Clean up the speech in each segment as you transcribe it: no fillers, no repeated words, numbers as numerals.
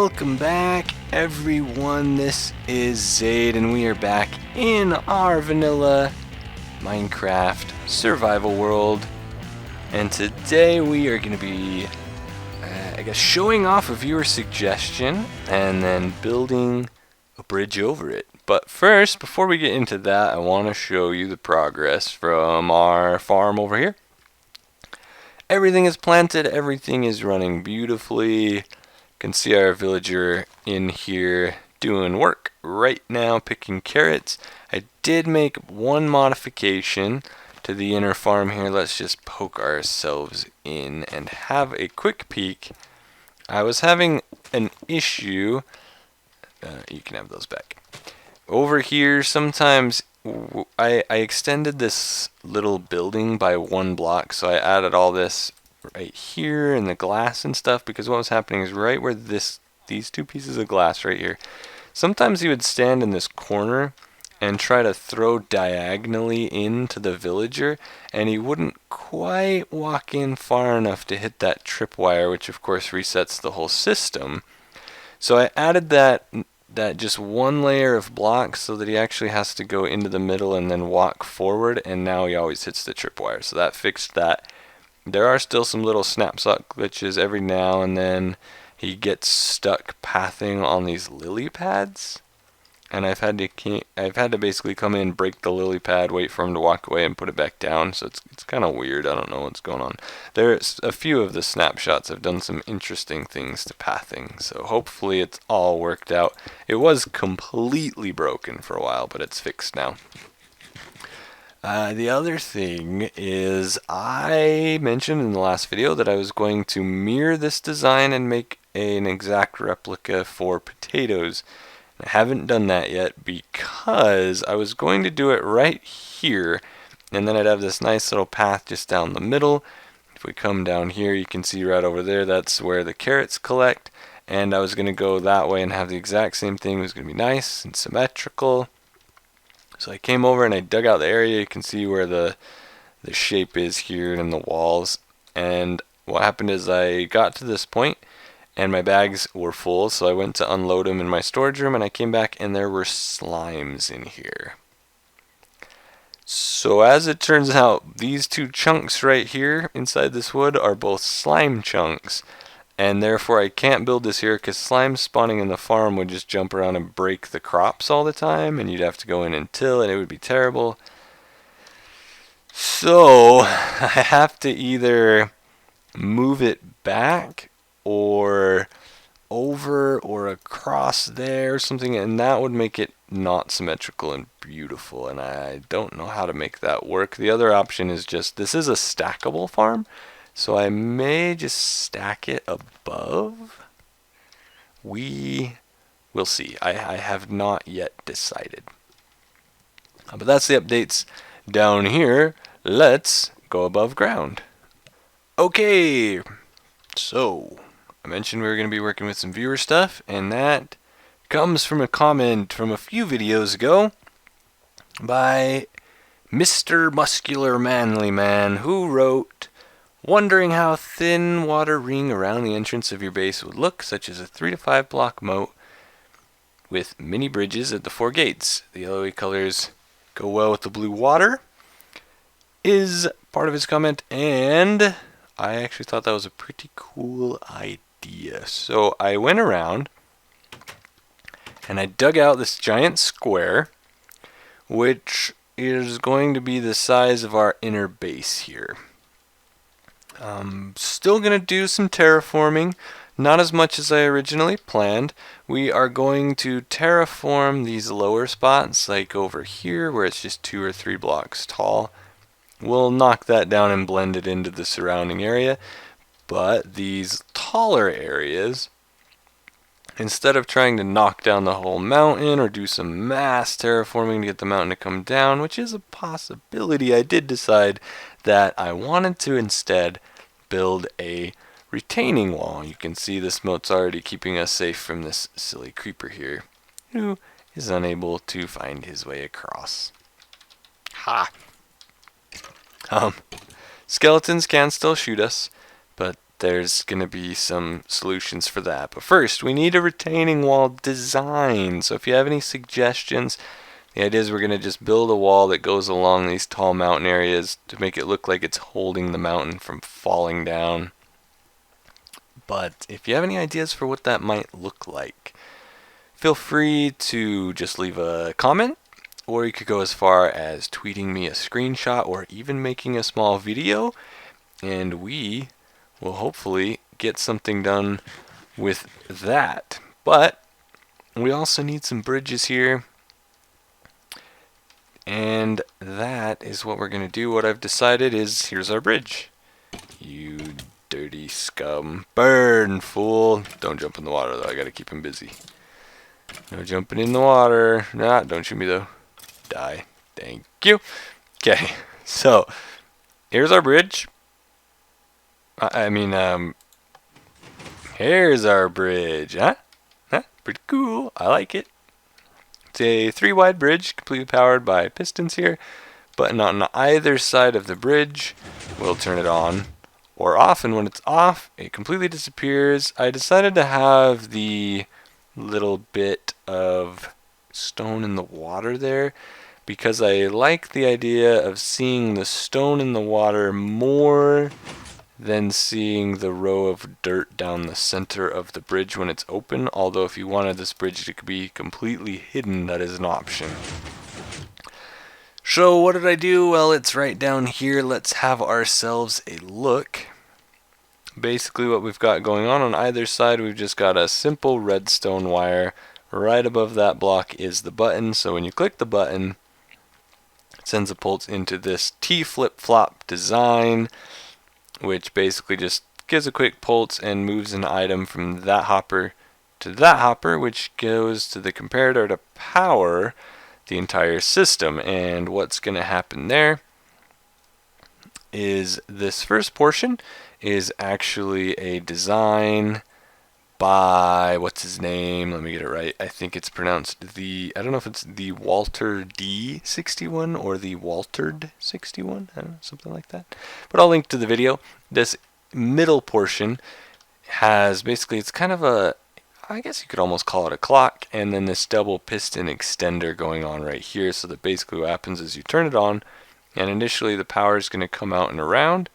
Welcome back, everyone. This is Xade, and we are back in our vanilla Minecraft survival world. And today we are going to be, showing off a viewer suggestion and then building a bridge over it. But first, before we get into that, I want to show you the progress from our farm over here. Everything is planted, everything is running beautifully. You can see our villager in here doing work right now, picking carrots. I did make one modification to the inner farm here. Let's just poke ourselves in and have a quick peek. I was having an issue. You can have those back. Over here, sometimes I extended this little building by one block, so I added all this right here and the glass and stuff, because what was happening is right where these two pieces of glass right here, sometimes he would stand in this corner and try to throw diagonally into the villager, and he wouldn't quite walk in far enough to hit that tripwire, which of course resets the whole system. So I added that just one layer of blocks so that he actually has to go into the middle and then walk forward, and now he always hits the tripwire. So that fixed that. There are still some little snapshot glitches every now and then. He gets stuck pathing on these lily pads, and I've had to basically come in, break the lily pad, wait for him to walk away, and put it back down. So it's kind of weird. I don't know what's going on. There's a few of the snapshots have done some interesting things to pathing, so hopefully it's all worked out. It was completely broken for a while, but it's fixed now. The other thing is, I mentioned in the last video that I was going to mirror this design and make an exact replica for potatoes. I haven't done that yet because I was going to do it right here, and then I'd have this nice little path just down the middle. If we come down here, you can see right over there, that's where the carrots collect, and I was going to go that way and have the exact same thing. It was going to be nice and symmetrical. So I came over and I dug out the area. You can see where the shape is here and the walls, and what happened is I got to this point and my bags were full, so I went to unload them in my storage room, and I came back and there were slimes in here. So as it turns out, these two chunks right here inside this wood are both slime chunks, and therefore I can't build this here because slime spawning in the farm would just jump around and break the crops all the time, and you'd have to go in and till, and it would be terrible. So I have to either move it back or over or across there or something, and that would make it not symmetrical and beautiful, and I don't know how to make that work. The other option is just, this is a stackable farm, so I may just stack it above. We will see. I have not yet decided. But that's the updates down here. Let's go above ground. Okay, so I mentioned we were going to be working with some viewer stuff, and that comes from a comment from a few videos ago by Mr. Muscular Manly Man, who wrote, wondering how thin water ring around the entrance of your base would look, such as a 3 to 5 block moat with mini bridges at the 4 gates. The yellowy colors go well with the blue water, is part of his comment, and I actually thought that was a pretty cool idea. So I went around and I dug out this giant square, which is going to be the size of our inner base here. Still going to do some terraforming, not as much as I originally planned. We are going to terraform these lower spots, like over here where it's just 2 or 3 blocks tall. We'll knock that down and blend it into the surrounding area. But these taller areas, instead of trying to knock down the whole mountain or do some mass terraforming to get the mountain to come down, which is a possibility, I did decide that I wanted to instead build a retaining wall. You can see this moat's already keeping us safe from this silly creeper here, who is unable to find his way across. Ha! Skeletons can still shoot us, but there's going to be some solutions for that. But first, we need a retaining wall design. So if you have any suggestions, the idea is we're going to just build a wall that goes along these tall mountain areas to make it look like it's holding the mountain from falling down. But if you have any ideas for what that might look like, feel free to just leave a comment, or you could go as far as tweeting me a screenshot or even making a small video, and we will hopefully get something done with that. But we also need some bridges here, and that is what we're going to do. What I've decided is, here's our bridge. You dirty scum. Burn, fool. Don't jump in the water, though. I got to keep him busy. No jumping in the water. Nah, don't shoot me, though. Die. Thank you. Okay, so here's our bridge. Here's our bridge. Huh? Pretty cool. I like it. It's a 3-wide bridge, completely powered by pistons here. Button on either side of the bridge will turn it on or off, and when it's off, it completely disappears. I decided to have the little bit of stone in the water there because I like the idea of seeing the stone in the water more than seeing the row of dirt down the center of the bridge when it's open. Although if you wanted this bridge to be completely hidden, that is an option. So what did I do? Well, it's right down here. Let's have ourselves a look. Basically what we've got going on either side, we've just got a simple redstone wire. Right above that block is the button, so when you click the button, it sends a pulse into this T flip-flop design, which basically just gives a quick pulse and moves an item from that hopper to that hopper, which goes to the comparator to power the entire system. And what's going to happen there is this first portion is actually a design by, what's his name? Let me get it right. I think it's pronounced I don't know if it's the Walter D61 or the Waltered 61. I don't know, something like that. But I'll link to the video. This middle portion has basically, it's kind of a, I guess you could almost call it a clock, and then this double piston extender going on right here, so that basically what happens is you turn it on, and initially the power is going to come out and around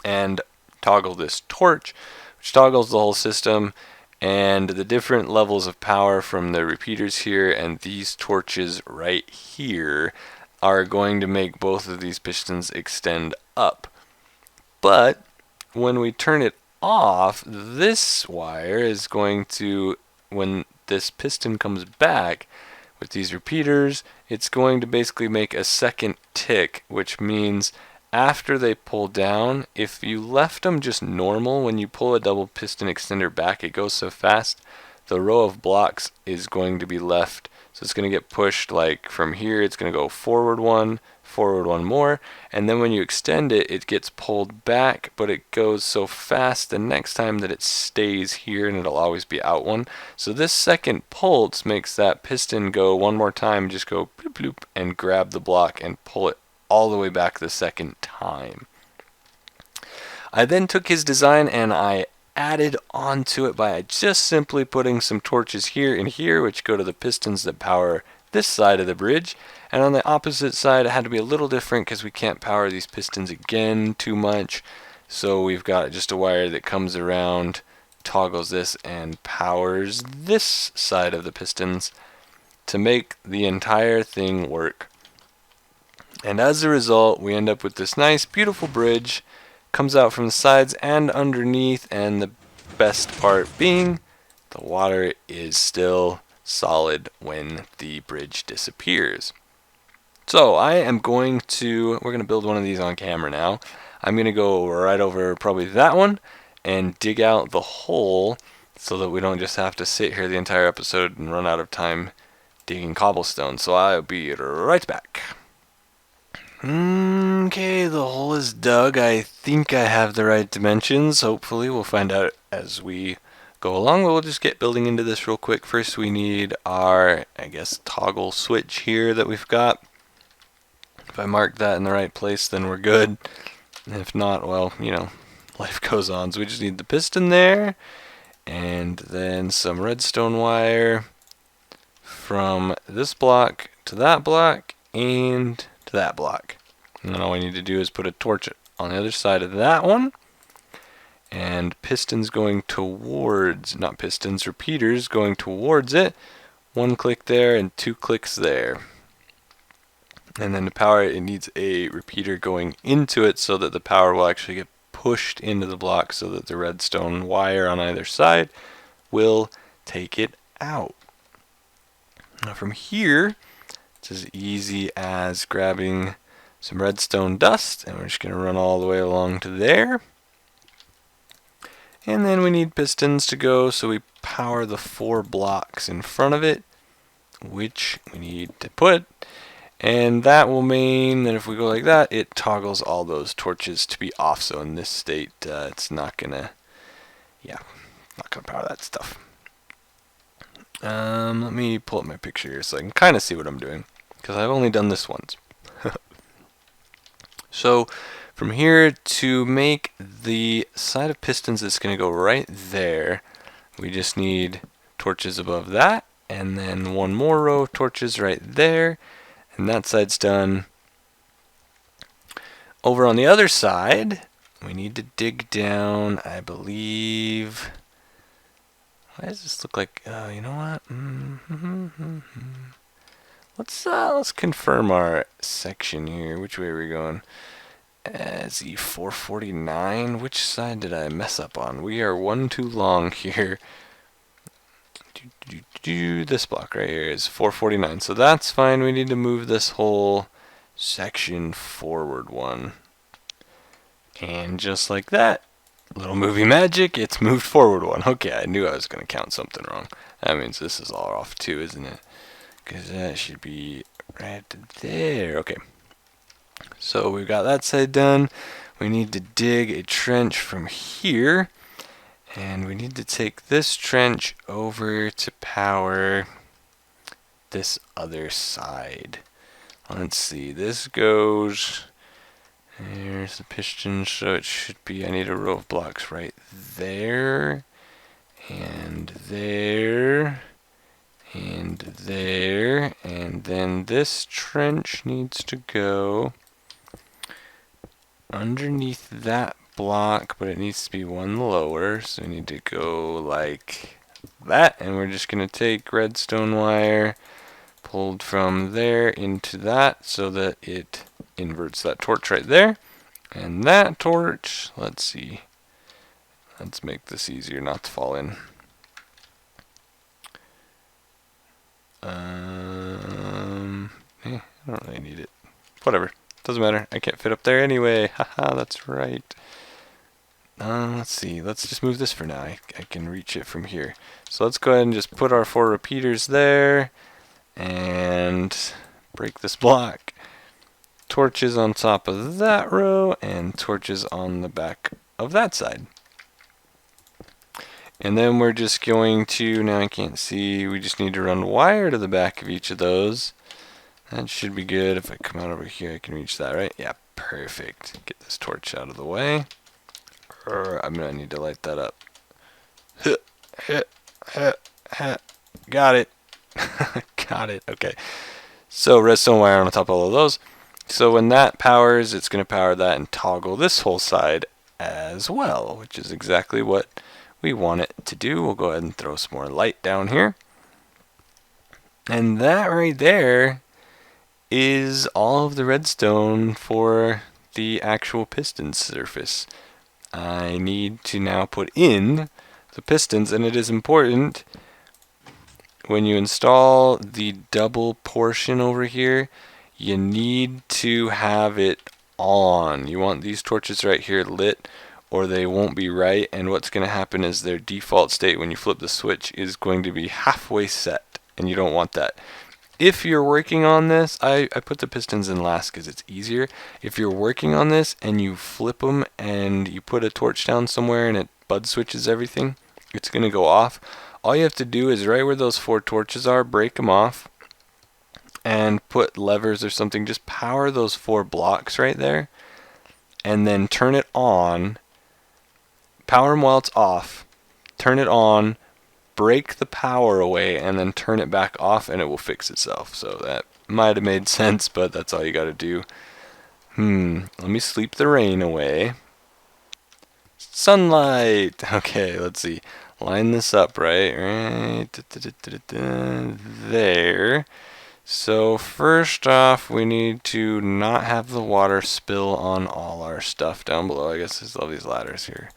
and toggle this torch, which toggles the whole system, and the different levels of power from the repeaters here and these torches right here are going to make both of these pistons extend up. But when we turn it off, this wire is going to, when this piston comes back with these repeaters, it's going to basically make a second tick, which means after they pull down, if you left them just normal, when you pull a double piston extender back, it goes so fast, the row of blocks is going to be left. So it's going to get pushed like from here, it's going to go forward one more, and then when you extend it, it gets pulled back, but it goes so fast the next time that it stays here, and it'll always be out one. So this second pulse makes that piston go one more time, just go bloop bloop, and grab the block and pull it all the way back the second time. I then took his design and I added onto it by just simply putting some torches here and here, which go to the pistons that power this side of the bridge, and on the opposite side it had to be a little different because we can't power these pistons again too much, so we've got just a wire that comes around, toggles this, and powers this side of the pistons to make the entire thing work. And as a result, we end up with this nice, beautiful bridge. Comes out from the sides and underneath, and the best part being, the water is still solid when the bridge disappears. So we're going to build one of these on camera now. I'm going to go right over probably that one and dig out the hole so that we don't just have to sit here the entire episode and run out of time digging cobblestone. So I'll be right back. Okay, the hole is dug. I think I have the right dimensions. Hopefully we'll find out as we go along. We'll just get building into this real quick. First we need our, toggle switch here that we've got. If I mark that in the right place, then we're good. If not, well, life goes on. So we just need the piston there, and then some redstone wire from this block to that block and to that block. And then all we need to do is put a torch on the other side of that one, and pistons going towards, not pistons, repeaters going towards it. 1 click there and 2 clicks there. And then to power it, it needs a repeater going into it so that the power will actually get pushed into the block so that the redstone wire on either side will take it out. Now from here, it's as easy as grabbing some redstone dust, and we're just going to run all the way along to there. And then we need pistons to go, so we power the 4 blocks in front of it, which we need to put. And that will mean that if we go like that, it toggles all those torches to be off. So in this state, it's not gonna, not gonna power that stuff. Let me pull up my picture here so I can kind of see what I'm doing, because I've only done this once. So from here, to make the side of pistons that's going to go right there, we just need torches above that, and then 1 more row of torches right there, and that side's done. Over on the other side, we need to dig down, I believe. Why does this look like, you know what? Let's confirm our section here. Which way are we going? Is E449? Which side did I mess up on? We are one too long here. This block right here is 449, so that's fine. We need to move this whole section forward 1. And just like that, little movie magic, it's moved forward 1. Okay, I knew I was going to count something wrong. That means this is all off too, isn't it? Because that should be right there. Okay. So we've got that side done. We need to dig a trench from here. And we need to take this trench over to power this other side. Let's see. This goes... There's the piston, so it should be... I need a row of blocks right there. And there. And there. And then this trench needs to go underneath that block, but it needs to be 1 lower, so we need to go like that, and we're just going to take redstone wire pulled from there into that so that it inverts that torch right there. And that torch, let's see, let's make this easier not to fall in. I don't really need it. Whatever, doesn't matter. I can't fit up there anyway. Haha, that's right. Let's see, let's just move this for now. I can reach it from here. So let's go ahead and just put our 4 repeaters there and break this block. Torches on top of that row and torches on the back of that side. And then we're just going to, now I can't see, we just need to run wire to the back of each of those. That should be good. If I come out over here, I can reach that, right? Yeah, perfect. Get this torch out of the way. I'm gonna need to light that up. Got it. Got it. Okay. So redstone wire on the top of all of those. So when that powers, it's gonna power that and toggle this whole side as well, which is exactly what we want it to do. We'll go ahead and throw some more light down here. And that right there is all of the redstone for the actual piston surface. I need to now put in the pistons, and it is important when you install the double portion over here, you need to have it on. You want these torches right here lit or they won't be right, and what's going to happen is their default state when you flip the switch is going to be halfway set, and you don't want that. If you're working on this, I put the pistons in last because it's easier. If you're working on this and you flip them and you put a torch down somewhere and it bud switches everything, it's going to go off. All you have to do is right where those 4 torches are, break them off and put levers or something. Just power those 4 blocks right there and then turn it on power them while it's off, turn it on, break the power away, and then turn it back off, and it will fix itself. So that might have made sense, but that's all you got to do. Let me sleep the rain away. Sunlight. Okay, let's see. Line this up right there. So first off, we need to not have the water spill on all our stuff down below. I guess there's all these ladders here.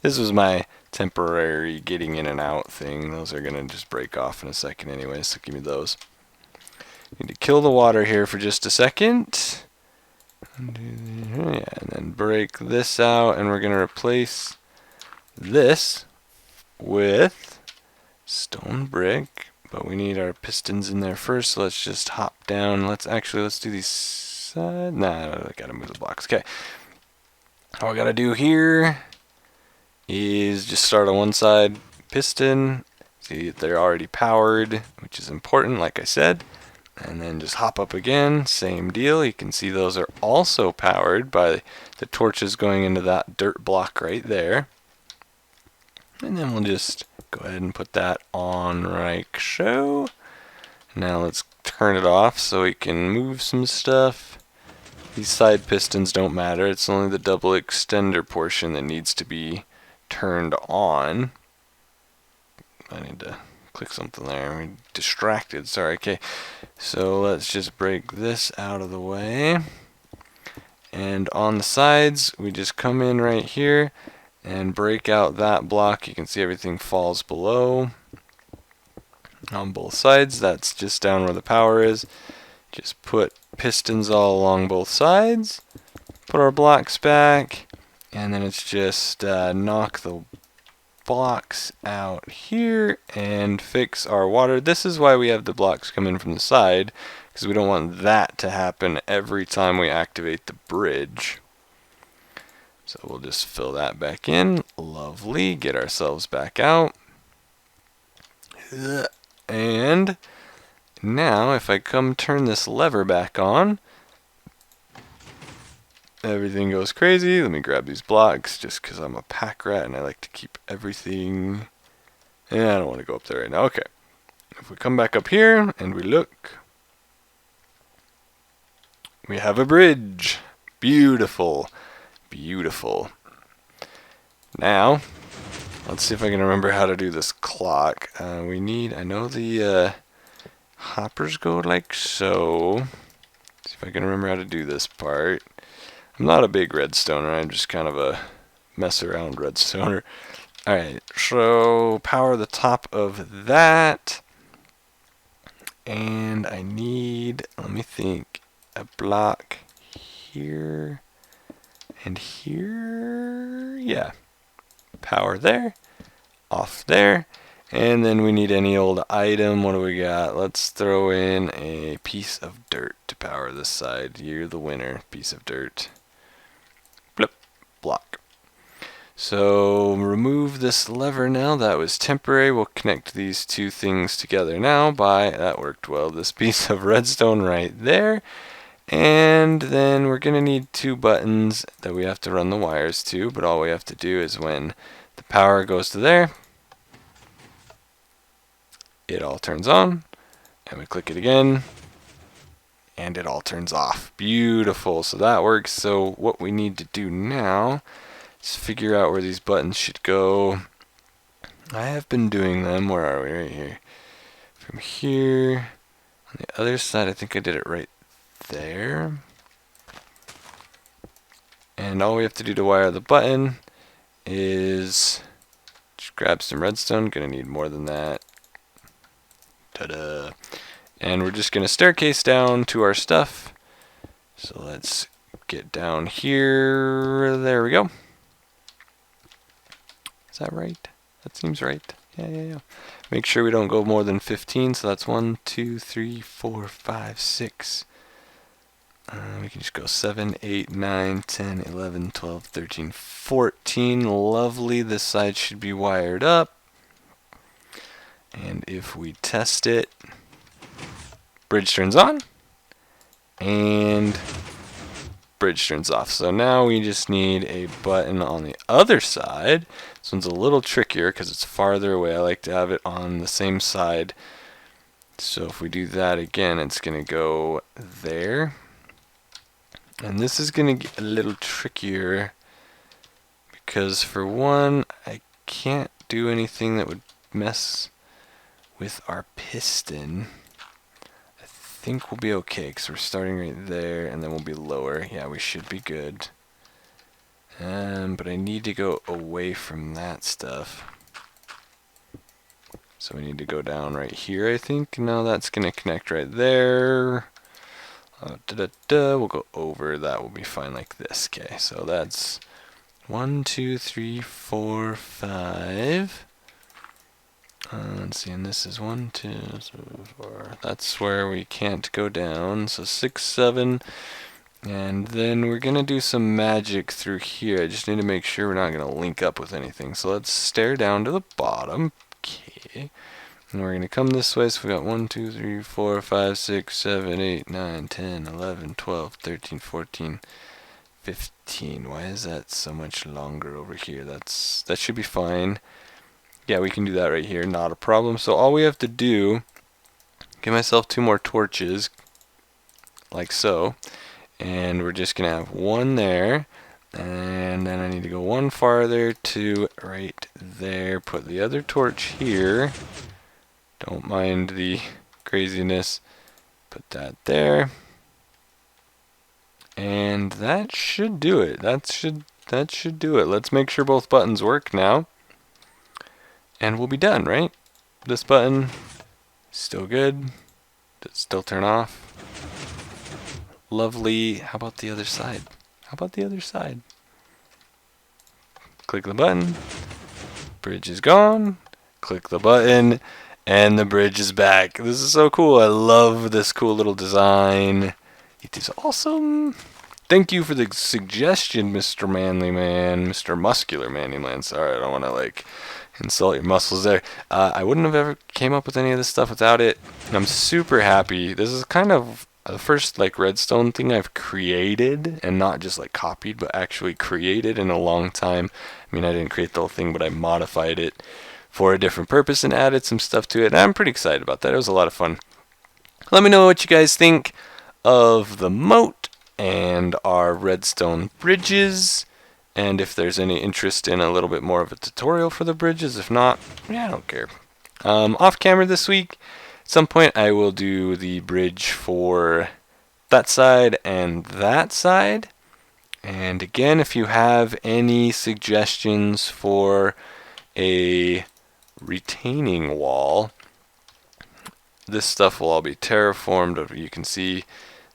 This was my temporary getting in and out thing. Those are gonna just break off in a second anyway, so give me those. Need to kill the water here for just a second. Yeah, and then break this out, and we're gonna replace this with stone brick. But we need our pistons in there first, so let's just hop down. Let's do these side. Nah, I gotta move the blocks. Okay. All I gotta do here is just start on one side piston. See, they're already powered, which is important, like I said. And then just hop up again, same deal. You can see those are also powered by the torches going into that dirt block right there. And then we'll just go ahead and put that on right so. Now let's turn it off so we can move some stuff. These side pistons don't matter. It's only the double extender portion that needs to be turned on. I need to click something there. I'm distracted. Sorry. Okay. So let's just break this out of the way. And on the sides, we just come in right here and break out that block. You can see everything falls below on both sides. That's just down where the power is. Just put pistons all along both sides, put our blocks back, and then it's just knock the blocks out here and fix our water. This is why we have the blocks come in from the side, because we don't want that to happen every time we activate the bridge. So we'll just fill that back in. Lovely. Get ourselves back out. And now if I come turn this lever back on, everything goes crazy. Let me grab these blocks just because I'm a pack rat and I like to keep everything. And I don't want to go up there right now. Okay. If we come back up here and we look, we have a bridge. Beautiful. Beautiful. Now, let's see if I can remember how to do this clock. I know the hoppers go like so. See if I can remember how to do this part. I'm not a big redstoner, I'm just kind of a mess around redstoner. Alright, so power the top of that. And I need, let me think, a block here and here. Yeah. Power there, off there. And then we need any old item. What do we got? Let's throw in a piece of dirt to power this side. You're the winner. Piece of dirt. Blip. Block. So remove this lever now. That was temporary. We'll connect these two things together now by, that worked well, this piece of redstone right there. And then we're going to need two buttons that we have to run the wires to, but all we have to do is when the power goes to there, it all turns on, and we click it again, and it all turns off. Beautiful. So that works. So what we need to do now is figure out where these buttons should go. I have been doing them. Where are we? Right here. From here. On the other side, I think I did it right there. And all we have to do to wire the button is just grab some redstone. Gonna need more than that. Ta-da. And we're just gonna staircase down to our stuff. So let's get down here. There we go. Is that right? That seems right. Yeah. Make sure we don't go more than 15. So that's 1, 2, 3, 4, 5, 6. We can just go 7, 8, 9, 10, 11, 12, 13, 14. Lovely. This side should be wired up. And if we test it, bridge turns on. And bridge turns off. So now we just need a button on the other side. This one's a little trickier because it's farther away. I like to have it on the same side. So if we do that again, it's going to go there. And this is going to get a little trickier because for one, I can't do anything that would mess with our piston. I think we'll be okay because we're starting right there and then we'll be lower. Yeah, we should be good. But I need to go away from that stuff. So we need to go down right here, I think. No, that's going to connect right there. We'll go over. That will be fine like this. Okay, so that's 1, 2, 3, 4, 5. Let's see, and this is 1, 2, 3, 4. That's where we can't go down. So 6, 7. And then we're going to do some magic through here. I just need to make sure we're not going to link up with anything. So let's stare down to the bottom. Okay. And we're going to come this way. So we got 1, 2, 3, 4, 5, 6, 7, 8, 9, 10, 11, 12, 13, 14, 15. Why is that so much longer over here? That should be fine. Yeah, we can do that right here. Not a problem. So all we have to do, give myself 2 more torches, like so. And we're just going to have 1 there. And then I need to go 1 farther to right there. Put the other torch here. Don't mind the craziness. Put that there. And that should do it. That should do it. Let's make sure both buttons work now. And we'll be done, right? This button, still good. Does it still turn off? Lovely. How about the other side? How about the other side? Click the button. Bridge is gone. Click the button. And the bridge is back. This is so cool. I love this cool little design. It is awesome. Thank you for the suggestion, Mr. Manly Man. Mr. Muscular Manly Man. Sorry, I don't want to like insult your muscles there. I wouldn't have ever came up with any of this stuff without it. And I'm super happy. This is kind of the first like redstone thing I've created, and not just like copied, but actually created in a long time. I mean, I didn't create the whole thing, but I modified it for a different purpose and added some stuff to it. And I'm pretty excited about that. It was a lot of fun. Let me know what you guys think of the moat and our redstone bridges, and if there's any interest in a little bit more of a tutorial for the bridges. If not, yeah, I don't care. Off camera this week, at some point I will do the bridge for that side and that side. And again, if you have any suggestions for a retaining wall, this stuff will all be terraformed. You can see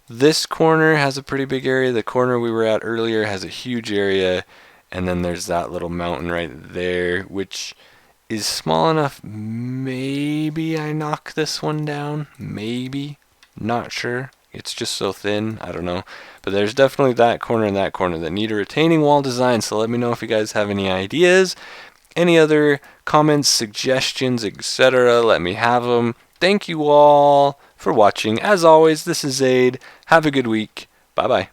this corner has a pretty big area. The corner we were at earlier has a huge area. And then there's that little mountain right there, which is small enough. Maybe I knock this one down. Maybe. Not sure. It's just so thin. I don't know. But there's definitely that corner and that corner that need a retaining wall design. So let me know if you guys have any ideas. Any other comments, suggestions, etc. Let me have them. Thank you all for watching. As always, this is Xade. Have a good week. Bye-bye.